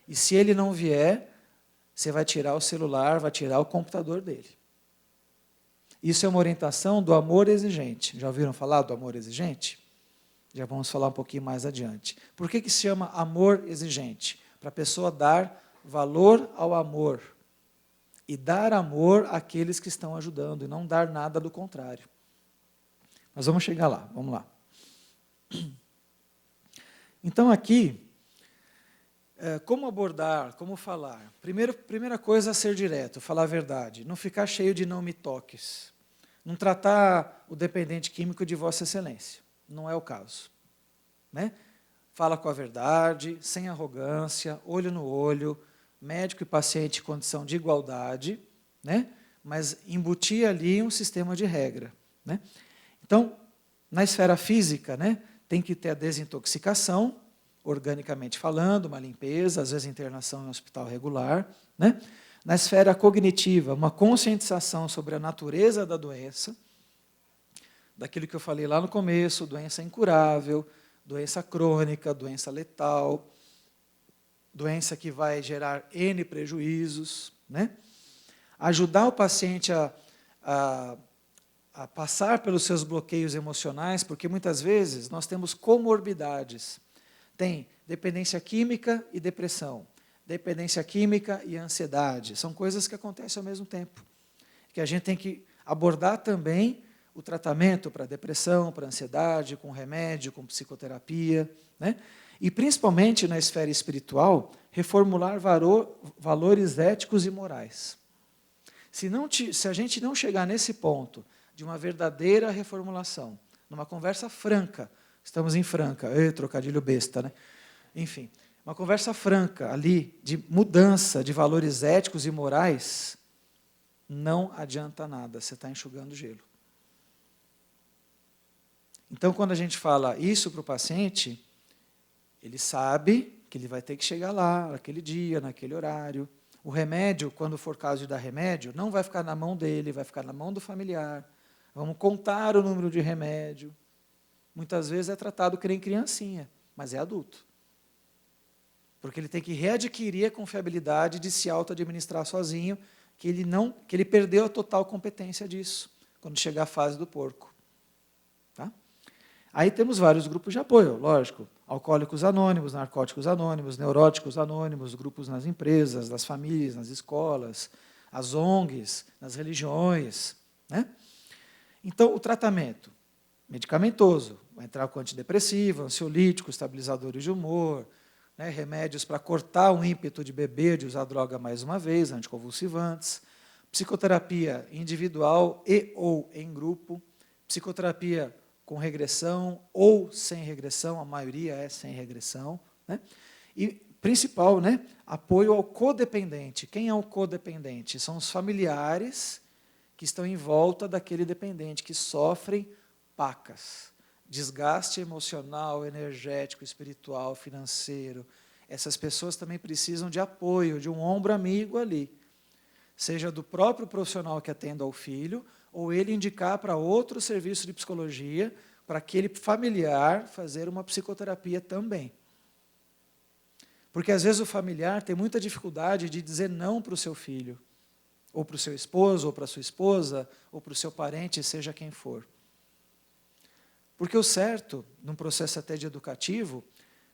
E se ele não vier, você vai tirar o celular, vai tirar o computador dele. Isso é uma orientação do amor exigente. Já ouviram falar do amor exigente? Já vamos falar um pouquinho mais adiante. Por que se chama amor exigente? Para a pessoa dar valor ao amor. E dar amor àqueles que estão ajudando, e não dar nada do contrário. Mas vamos chegar lá, vamos lá. Então aqui, como abordar, como falar? Primeira coisa, ser direto, falar a verdade. Não ficar cheio de não me toques. Não tratar o dependente químico de Vossa Excelência. Não é o caso. Né? Fala com a verdade, sem arrogância, olho no olho, médico e paciente em condição de igualdade, né? Mas embutir ali um sistema de regra. Né? Então, na esfera física, né, tem que ter a desintoxicação, organicamente falando, uma limpeza, às vezes internação em um hospital regular. Né? Na esfera cognitiva, uma conscientização sobre a natureza da doença, daquilo que eu falei lá no começo, doença incurável, doença crônica, doença letal, doença que vai gerar N prejuízos. Né? Ajudar o paciente a passar pelos seus bloqueios emocionais, porque muitas vezes nós temos comorbidades. Tem dependência química e depressão, dependência química e ansiedade. São coisas que acontecem ao mesmo tempo. Que a gente tem que abordar também o tratamento para depressão, para ansiedade, com remédio, com psicoterapia. Né? E, principalmente na esfera espiritual, reformular valores éticos e morais. Se a gente não chegar nesse ponto de uma verdadeira reformulação, numa conversa franca, estamos em franca, trocadilho besta, né? Enfim, uma conversa franca ali, de mudança de valores éticos e morais, não adianta nada, você está enxugando gelo. Então, quando a gente fala isso para o paciente, ele sabe que ele vai ter que chegar lá, naquele dia, naquele horário. O remédio, quando for caso de dar remédio, não vai ficar na mão dele, vai ficar na mão do familiar. Vamos contar o número de remédio. Muitas vezes é tratado que nem criancinha, mas é adulto. Porque ele tem que readquirir a confiabilidade de se auto-administrar sozinho, que ele perdeu a total competência disso, quando chegar a fase do porco. Tá? Aí temos vários grupos de apoio, lógico. Alcoólicos anônimos, narcóticos anônimos, neuróticos anônimos, grupos nas empresas, nas famílias, nas escolas, as ONGs, nas religiões, né? Então, o tratamento medicamentoso, vai entrar com antidepressivo, ansiolítico, estabilizadores de humor, né, remédios para cortar o ímpeto de beber, de usar droga mais uma vez, anticonvulsivantes, psicoterapia individual e ou em grupo, psicoterapia com regressão ou sem regressão, a maioria é sem regressão, né? E principal, né, apoio ao codependente. Quem é o codependente? São os familiares que estão em volta daquele dependente, que sofrem pacas, desgaste emocional, energético, espiritual, financeiro. Essas pessoas também precisam de apoio, de um ombro amigo ali, seja do próprio profissional que atenda ao filho, ou ele indicar para outro serviço de psicologia, para aquele familiar fazer uma psicoterapia também. Porque às vezes o familiar tem muita dificuldade de dizer não para o seu filho, ou para o seu esposo, ou para a sua esposa, ou para o seu parente, seja quem for. Porque o certo, num processo até de educativo,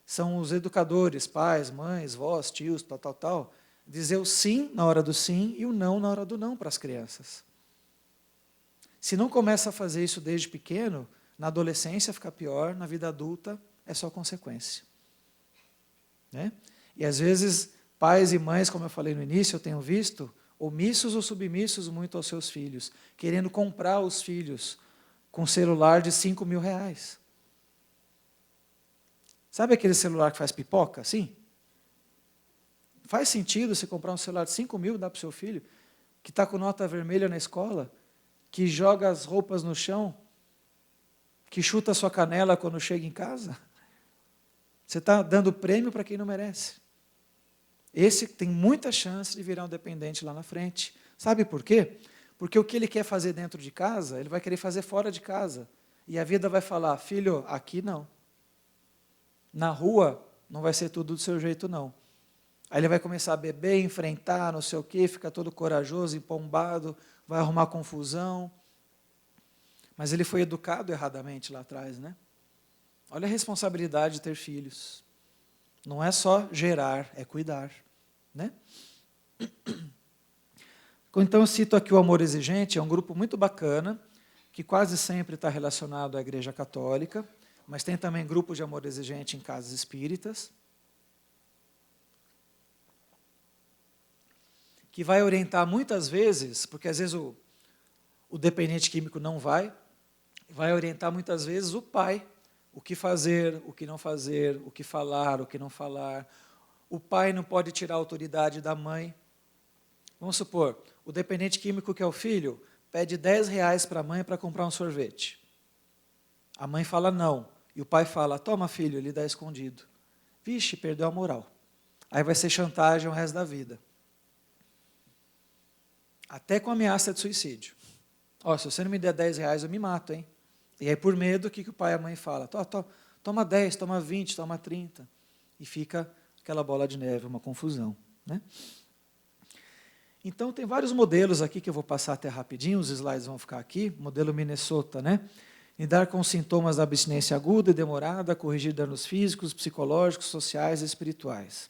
são os educadores, pais, mães, vós, tios, tal, dizer o sim na hora do sim e o não na hora do não para as crianças. Se não começa a fazer isso desde pequeno, na adolescência fica pior, na vida adulta é só consequência. Né? E às vezes, pais e mães, como eu falei no início, eu tenho visto, omissos ou submissos muito aos seus filhos, querendo comprar os filhos com um celular de R$5.000. Sabe aquele celular que faz pipoca, assim? Faz sentido você comprar um celular de 5.000 e dar para o seu filho, que está com nota vermelha na escola, que joga as roupas no chão, que chuta a sua canela quando chega em casa? Você está dando prêmio para quem não merece. Esse tem muita chance de virar um dependente lá na frente. Sabe por quê? Porque o que ele quer fazer dentro de casa, ele vai querer fazer fora de casa. E a vida vai falar, filho, aqui não. Na rua, não vai ser tudo do seu jeito, não. Aí ele vai começar a beber, enfrentar, não sei o quê, fica todo corajoso, empombado, vai arrumar confusão. Mas ele foi educado erradamente lá atrás, né? Olha a responsabilidade de ter filhos. Não é só gerar, é cuidar, né? Então eu cito aqui o Amor Exigente, é um grupo muito bacana, que quase sempre está relacionado à Igreja Católica, mas tem também grupos de amor exigente em casas espíritas, que vai orientar muitas vezes, porque às vezes o dependente químico não vai orientar muitas vezes o pai, o que fazer, o que não fazer, o que falar, o que não falar. O pai não pode tirar a autoridade da mãe. Vamos supor, o dependente químico que é o filho, pede R$10 para a mãe para comprar um sorvete. A mãe fala não, e o pai fala, toma filho, ele dá escondido. Vixe, perdeu a moral. Aí vai ser chantagem o resto da vida. Até com ameaça de suicídio. Ó, se você não me der R$10, eu me mato, hein? E aí, por medo, o que o pai e a mãe falam? Toma 10, toma 20, toma 30. E fica aquela bola de neve, uma confusão, né? Então, tem vários modelos aqui que eu vou passar até rapidinho, os slides vão ficar aqui. Modelo Minnesota, né? Lidar com os sintomas da abstinência aguda e demorada, corrigir danos físicos, psicológicos, sociais e espirituais.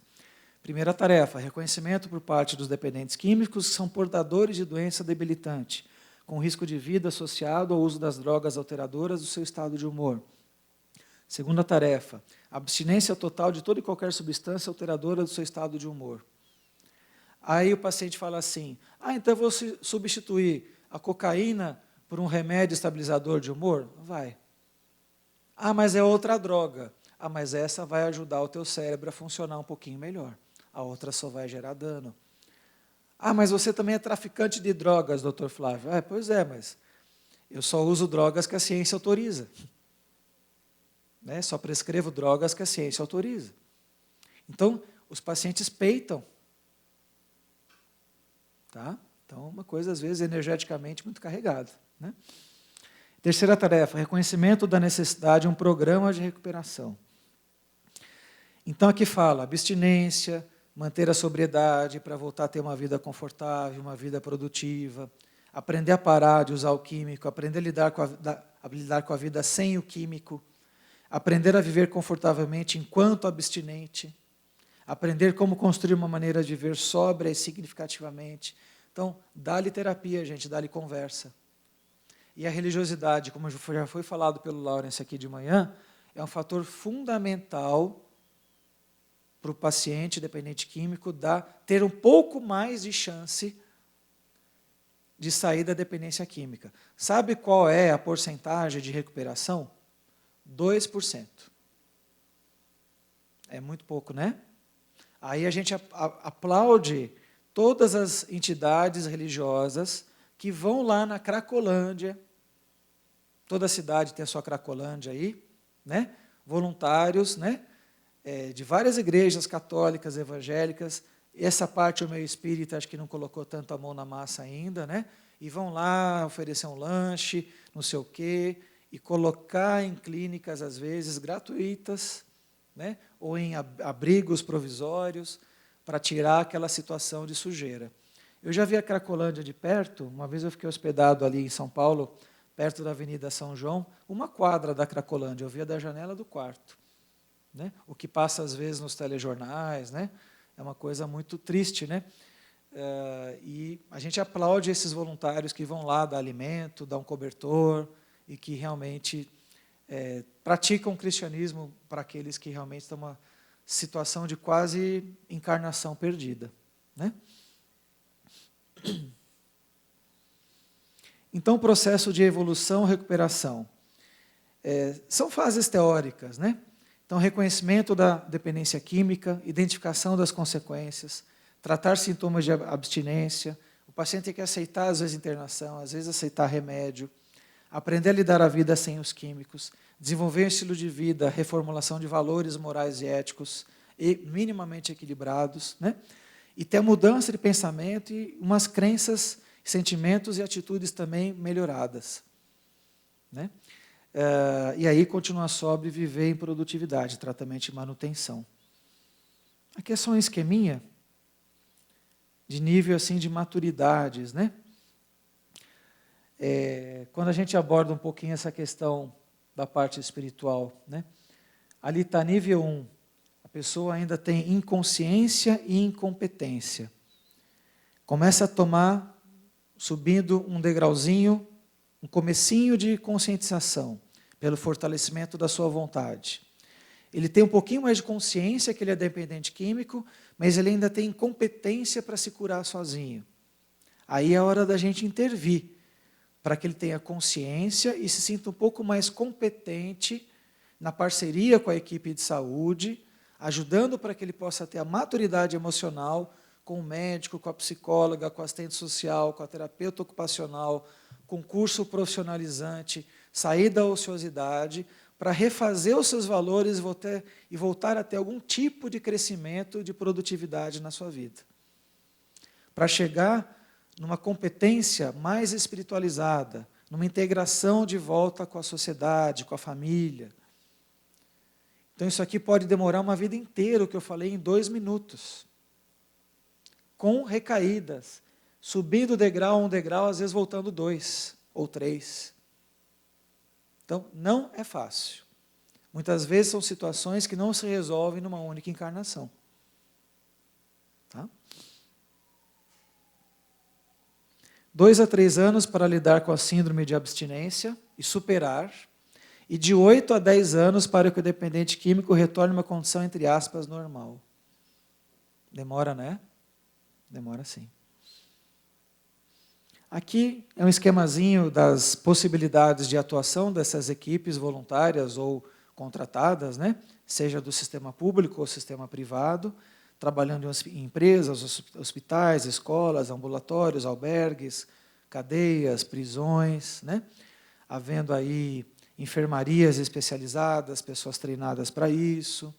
Primeira tarefa, reconhecimento por parte dos dependentes químicos que são portadores de doença debilitante, com risco de vida associado ao uso das drogas alteradoras do seu estado de humor. Segunda tarefa, abstinência total de toda e qualquer substância alteradora do seu estado de humor. Aí o paciente fala assim, então eu vou substituir a cocaína por um remédio estabilizador de humor? Vai. Mas é outra droga. Mas essa vai ajudar o teu cérebro a funcionar um pouquinho melhor. A outra só vai gerar dano. Mas você também é traficante de drogas, doutor Flávio. Pois é, mas eu só uso drogas que a ciência autoriza. Né? Só prescrevo drogas que a ciência autoriza. Então, os pacientes peitam. Tá? Então, uma coisa, às vezes, energeticamente muito carregada. Né? Terceira tarefa, reconhecimento da necessidade de um programa de recuperação. Então, aqui fala abstinência, manter a sobriedade para voltar a ter uma vida confortável, uma vida produtiva, aprender a parar de usar o químico, aprender a lidar com a vida sem o químico, aprender a viver confortavelmente enquanto abstinente, aprender como construir uma maneira de viver sóbria e significativamente. Então, dá-lhe terapia, gente, dá-lhe conversa. E a religiosidade, como já foi falado pelo Lawrence aqui de manhã, é um fator fundamental para o paciente dependente químico ter um pouco mais de chance de sair da dependência química. Sabe qual é a porcentagem de recuperação? 2%. É muito pouco, né? Aí a gente aplaude todas as entidades religiosas que vão lá na Cracolândia, toda cidade tem a sua Cracolândia aí, né? Voluntários, né? De várias igrejas católicas, evangélicas. Essa parte o meio espírita acho que não colocou tanto a mão na massa ainda, né? E vão lá oferecer um lanche, não sei o quê, e colocar em clínicas, às vezes, gratuitas, né? Ou em abrigos provisórios, para tirar aquela situação de sujeira. Eu já vi a Cracolândia de perto, uma vez eu fiquei hospedado ali em São Paulo, perto da Avenida São João, uma quadra da Cracolândia, eu via da janela do quarto. Né? O que passa, às vezes, nos telejornais, né? É uma coisa muito triste. Né? E a gente aplaude esses voluntários que vão lá dar alimento, dar um cobertor, e que realmente praticam o cristianismo para aqueles que realmente estão numa situação de quase encarnação perdida. Né? Então, o processo de evolução e recuperação são fases teóricas, né? Então, reconhecimento da dependência química, identificação das consequências, tratar sintomas de abstinência, o paciente tem que aceitar, às vezes, internação, às vezes aceitar remédio, aprender a lidar a vida sem os químicos, desenvolver um estilo de vida, reformulação de valores morais e éticos e minimamente equilibrados, né? E ter mudança de pensamento e umas crenças, sentimentos e atitudes também melhoradas. Né? E aí continuar sóbrio e viver em produtividade, tratamento e manutenção. Aqui é só um esqueminha de nível assim, de maturidades. Né? Quando a gente aborda um pouquinho essa questão da parte espiritual, né? Ali está nível 1. A pessoa ainda tem inconsciência e incompetência. Começa a tomar, subindo um degrauzinho, um comecinho de conscientização, pelo fortalecimento da sua vontade. Ele tem um pouquinho mais de consciência que ele é dependente químico, mas ele ainda tem incompetência para se curar sozinho. Aí é a hora da gente intervir, para que ele tenha consciência e se sinta um pouco mais competente na parceria com a equipe de saúde, ajudando para que ele possa ter a maturidade emocional com o médico, com a psicóloga, com o assistente social, com a terapeuta ocupacional, com curso profissionalizante, sair da ociosidade, para refazer os seus valores e voltar a ter algum tipo de crescimento, de produtividade na sua vida. Para chegar numa competência mais espiritualizada, numa integração de volta com a sociedade, com a família. Então, isso aqui pode demorar uma vida inteira, o que eu falei em 2 minutos. Com recaídas, subindo degrau, um degrau, às vezes voltando 2 ou 3. Então, não é fácil. Muitas vezes são situações que não se resolvem numa única encarnação. Tá? 2 a 3 anos para lidar com a síndrome de abstinência e superar, e de 8 a 10 anos para que o dependente químico retorne a uma condição, entre aspas, normal. Demora, né? Demora sim. Aqui é um esquemazinho das possibilidades de atuação dessas equipes voluntárias ou contratadas, né? Seja do sistema público ou sistema privado, trabalhando em empresas, hospitais, escolas, ambulatórios, albergues, cadeias, prisões, né? Havendo aí enfermarias especializadas, pessoas treinadas para isso,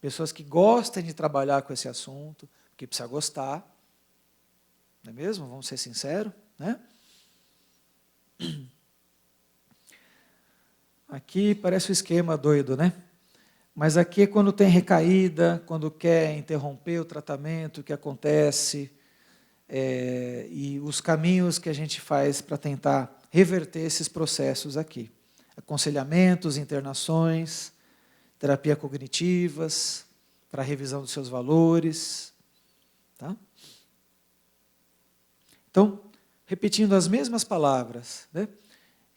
pessoas que gostem de trabalhar com esse assunto, porque precisa gostar, não é mesmo? Vamos ser sinceros, né? Aqui parece um esquema doido, né? Mas aqui é quando tem recaída, quando quer interromper o tratamento, o que acontece, e os caminhos que a gente faz para tentar reverter esses processos aqui. Aconselhamentos, internações, terapia cognitivas, para a revisão dos seus valores. Tá? Então, repetindo as mesmas palavras, né?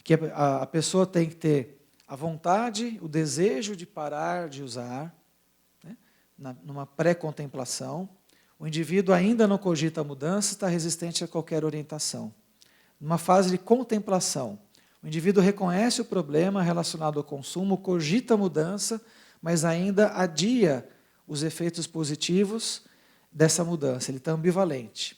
Que a pessoa tem que ter a vontade, o desejo de parar de usar, né? Numa pré-contemplação. O indivíduo ainda não cogita a mudança, está resistente a qualquer orientação. Numa fase de contemplação, o indivíduo reconhece o problema relacionado ao consumo, cogita a mudança, mas ainda adia os efeitos positivos dessa mudança. Ele está ambivalente.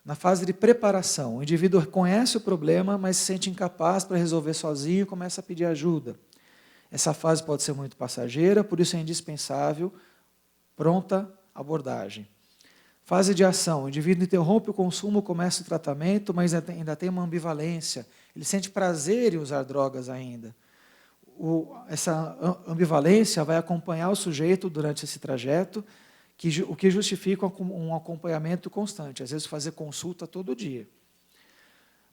Na fase de preparação, o indivíduo reconhece o problema, mas se sente incapaz para resolver sozinho e começa a pedir ajuda. Essa fase pode ser muito passageira, por isso é indispensável pronta abordagem. Fase de ação, o indivíduo interrompe o consumo, começa o tratamento, mas ainda tem uma ambivalência. Ele sente prazer em usar drogas ainda. Essa ambivalência vai acompanhar o sujeito durante esse trajeto, o que justifica um acompanhamento constante, às vezes fazer consulta todo dia.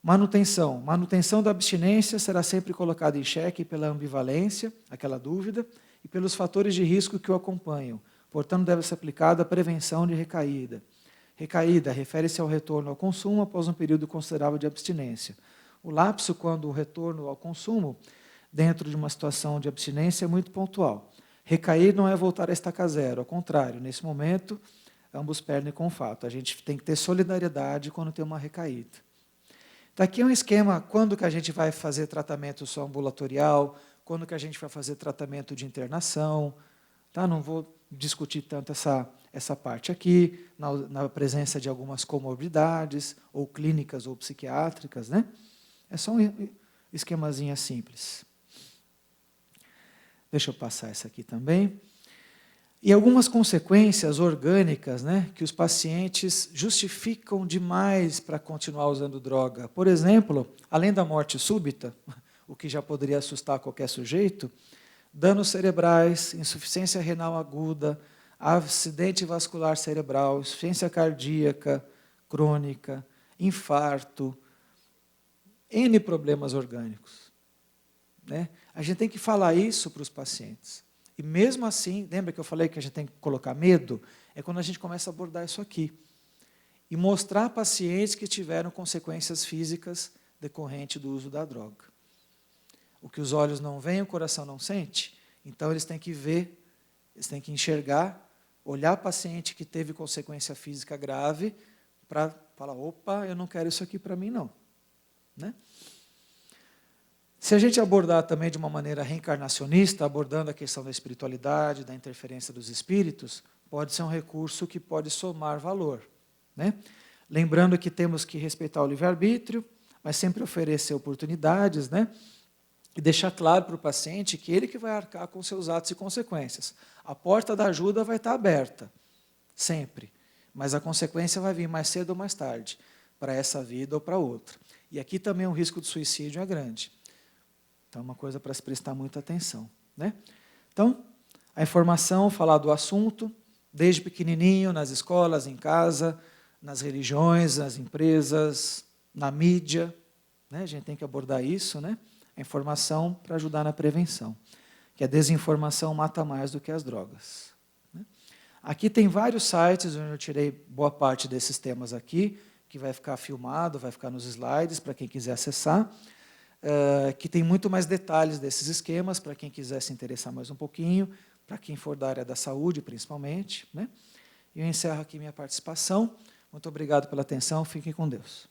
Manutenção. Manutenção da abstinência será sempre colocada em xeque pela ambivalência, aquela dúvida, e pelos fatores de risco que o acompanham. Portanto, deve ser aplicada a prevenção de recaída. Recaída refere-se ao retorno ao consumo após um período considerável de abstinência. O lapso, quando o retorno ao consumo, dentro de uma situação de abstinência, é muito pontual. Recair não é voltar a estaca zero, ao contrário, nesse momento, ambos perdem com o fato. A gente tem que ter solidariedade quando tem uma recaída. Então, aqui é um esquema, quando que a gente vai fazer tratamento só ambulatorial, quando que a gente vai fazer tratamento de internação. Tá? Não vou discutir tanto essa parte aqui, na presença de algumas comorbidades, ou clínicas ou psiquiátricas. Né? É só um esquemazinho simples. Deixa eu passar essa aqui também. E algumas consequências orgânicas, né, que os pacientes justificam demais para continuar usando droga. Por exemplo, além da morte súbita, o que já poderia assustar qualquer sujeito, danos cerebrais, insuficiência renal aguda, acidente vascular cerebral, insuficiência cardíaca crônica, infarto, N problemas orgânicos. Né? A gente tem que falar isso para os pacientes. E mesmo assim, lembra que eu falei que a gente tem que colocar medo? É quando a gente começa a abordar isso aqui. E mostrar a pacientes que tiveram consequências físicas decorrentes do uso da droga. O que os olhos não veem, o coração não sente. Então, eles têm que ver, eles têm que enxergar, olhar o paciente que teve consequência física grave para falar, opa, eu não quero isso aqui para mim, não. Né? Se a gente abordar também de uma maneira reencarnacionista, abordando a questão da espiritualidade, da interferência dos espíritos, pode ser um recurso que pode somar valor. Né? Lembrando que temos que respeitar o livre-arbítrio, mas sempre oferecer oportunidades, né? E deixar claro para o paciente que ele que vai arcar com seus atos e consequências. A porta da ajuda vai estar aberta, sempre. Mas a consequência vai vir mais cedo ou mais tarde, para essa vida ou para outra. E aqui também o risco de suicídio é grande. Então, é uma coisa para se prestar muita atenção. Né? Então, a informação, falar do assunto, desde pequenininho, nas escolas, em casa, nas religiões, nas empresas, na mídia. Né? A gente tem que abordar isso, né? A informação para ajudar na prevenção. Que a desinformação mata mais do que as drogas. Né? Aqui tem vários sites onde eu tirei boa parte desses temas aqui, que vai ficar filmado, vai ficar nos slides, para quem quiser acessar. Que tem muito mais detalhes desses esquemas, para quem quiser se interessar mais um pouquinho, para quem for da área da saúde, principalmente. Né? E eu encerro aqui minha participação. Muito obrigado pela atenção, fiquem com Deus.